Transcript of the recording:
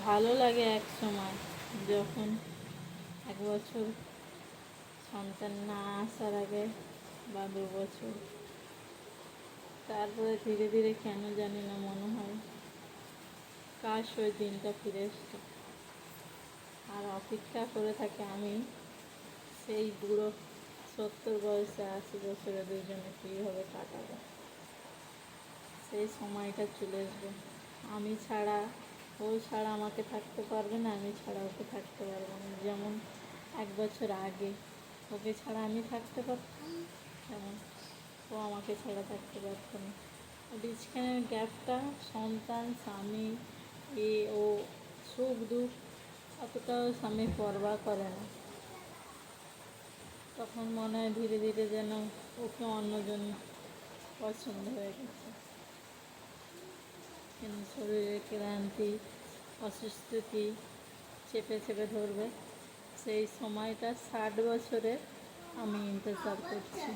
ভালো লাগে এক সময়, যখন 1 বছর সন্তান না আসার আগে বা 2 বছর, তারপরে ধীরে ধীরে কেন জানি না মনে হয় কাশ ওই দিনটা ফিরে এসতো। আর অপেক্ষা করে থাকি আমি সেই বুড়ো 70 বয়সে 80 বছরে দুজনে কীভাবে কাটাবো, সেই সময়টা চলে আসবে। আমি ছাড়া ও ছাড়া আমাকে থাকতে পারবে না, আমি ছাড়া ওকে থাকতে পারবো না। যেমন 1 বছর আগে ওকে ছাড়া আমি থাকতে পারতাম, তেমন ও আমাকে ছাড়া থাকতে পারত না। মাঝখানের গ্যাপটা সন্তান, স্বামী, ও সুখ দুঃখ অতটাও স্বামী পরবা করে না। তখন মনে হয় ধীরে ধীরে যেন ওকে অন্যজন পছন্দ হয়ে গেছে। কিন্তু শরীরের ক্লান্তি, অসুস্থতি চেপে চেপে ধরবে, সেই সময়টা 60 বছরে আমি ইন্তজার করছি।